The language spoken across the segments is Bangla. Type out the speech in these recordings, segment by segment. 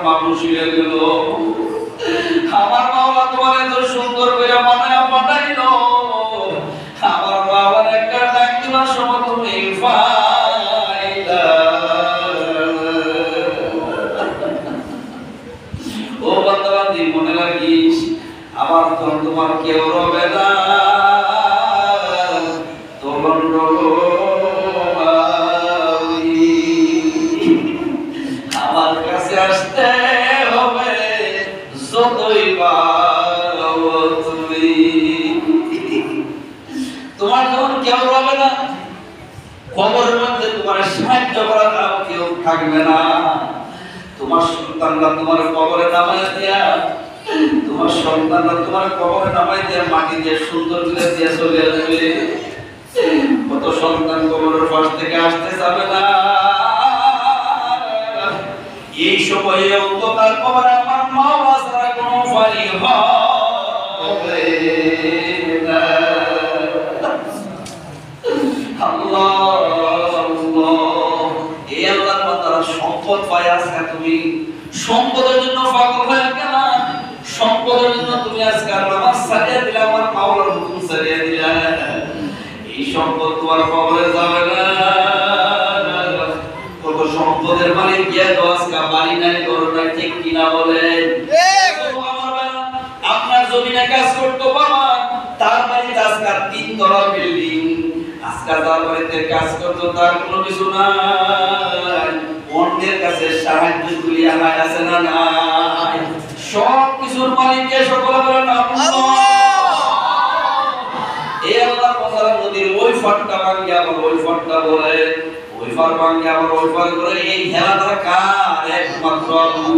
মানুষ হয়ে গেল। আমার মাওলা তোমার এত সুন্দর করে বানায় পাঠাইলো, আমার বাবার একটা ডাক দেওয়ার সময় তুমি পাইলা। ও বান্দাবান্দি মনে রাখিস, আমার তো তোমার কেউ রবে না, তোমার আমার কাছে আসতে হবে যতই পারো তুমি। তোমার যখন কেউ রবে না, কবরের মধ্যে তোমার সাহায্য করার কেউ থাকবে না, তোমার সন্তানরা তোমার কবরে নামায় দিয়া, তোমার সন্তানরা তোমার কবরে নামায় দিয়া মাটি দিয়ে সুন্দর করে দিয়ে চলে আসবে। কত সন্তান কবরের পাশ থেকে আসতে যাবে না, এই সময়ে অন্ধকার কবরে আমার মাওলা ছাড়া কোনো উপায় হবে না। সম্পদ পাই আজকে তুমি সম্পদের জন্য পাগল হয়ে গেল, সম্পদের জন্য তুমি আজকে নামাজ ছাড়িয়ে দিলে, আমার মাওলার হুকুম ছাড়িয়ে দিলে। এই সম্পদ তোমার কবরে যাবে না। কত সম্পদের মালিক গিয়ে তো আজকে বাড়ি নাই, ঘর নাই, ঠিক কিনা বলেন? আপনার জমিনে কাজ করতো বাবা, তার বাড়িতে আজকে 3 তলা বিল্ডিং, আজকে তার বাড়িতে কাজ করতো, তার কোনো কিছু নাই। অন্যের কাছে সাহায্য তুলিয়া হয় আছে না নাই? সব কিছুর মালিককে সকলে বলেন আল্লাহ। এই আল্লাহ কথার নদীর ওই ফাটটা ভাঙিয়ে আবার ওই ফাটটা বলে, ওই ফার ভাঙিয়ে আবার ওই ফার করে, এই খেলাটা কার? একমাত্র আল্লাহ।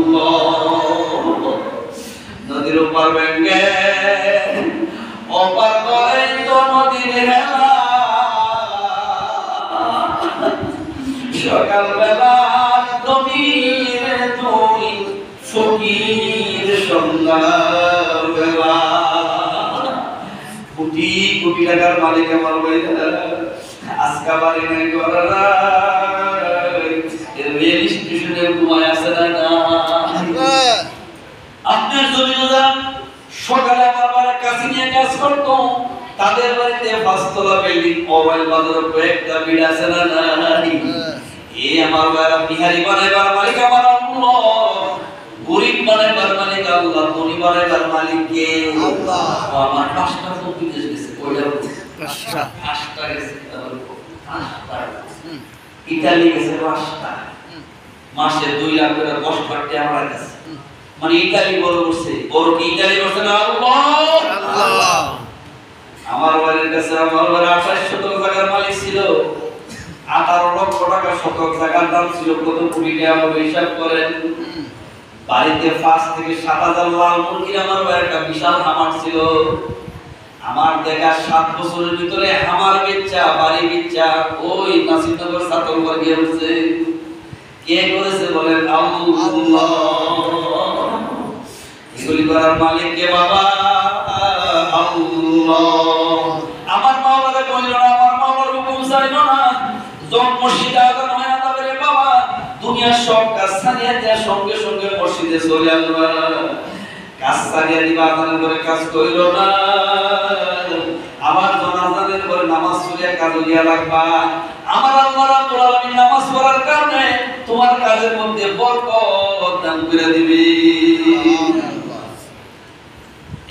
নদীর উপর ভেঙে অপার করে তো নদীর হেলা, সকালবেলা জমির তুই ফকির, সন্ধ্যাবেলা কোটি কোটি টাকার মালিক আমার ভাইরা, আজকা বাড়ি নাই, ঘর নাই, রেল স্টেশনে ঘুমায় আছে না। আপনার জমিনে যান, সকালে আমার বাড়ির কাছে নিয়ে কাজ করতো, তাদের বাড়িতে 5 তলা বিল্ডিং, মোবাইল বাজার কয়েকটা বিড় আছে না নাই? এই আমার বাড়া বিহারি বানাইবার মালিক আমার আল্লাহ, গরিব বানাইবার মালিক আল্লাহ, ধনী বানাইবার মালিক কে? আল্লাহ। আমার 5টা তো বিদেশ গেছে, কয়টা? 5টা গেছে, 5টা ইতালি গেছে, 5টা মাসে 2 লাখ করে 10 টাকা আমার কাছে। মানে ইতালি বড় করছে, বড় কি ইতালি করছে না আল্লাহ? আল্লাহ। আমার বাড়ির কাছে আমার বাড়ি 28 শতক জায়গার মালিক ছিল, 18 লক্ষ টাকা শতক জায়গার দাম ছিল। কত কোটি টাকা হিসাব করেন। বাড়িতে 5 থেকে 7,000 লাল মুরগির আমার বাড়ি একটা বিশাল হামার ছিল। আমার দেখা 7 বছরের ভিতরে হামার বেচা, বাড়ি বেচা, ওই নাসিরনগর সাতলবার গিয়ে বলছে। কে করেছে বলেন? আল্লাহ। এগুলি করার মালিক কে বাবা? আল্লাহ। আমার মাওলারে কইল না, আমার মাওলার হুকুম চাইল না, যখন মসজিদে আযান হয় না তবে বাবা দুনিয়ার সব কাজ ছাড়িয়ে দিয়ে সঙ্গে সঙ্গে মসজিদে চলে আসবা। কাজ ছাড়িয়ে দিবা, আযানের করে কাজ কইল না, আবার জানাজানের করে নামাজ পড়িয়া কাজ দিয়া লাগবা। আমার আল্লাহ রাব্বুল আলামিন নামাজ পড়ার কারণে তোমার কাজের মধ্যে বরকত দান করে দিবে।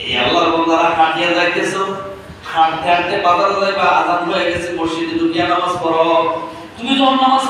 এই আল্লাহর বান্দারা হাঁটিয়া যাইতেছো, হাঁটতে হাঁটতে বাজারে যাইবা, আযান হয়ে গেছে, মসজিদে ঢুকিয়া নামাজ পড়ো। তুমি যখন নামাজ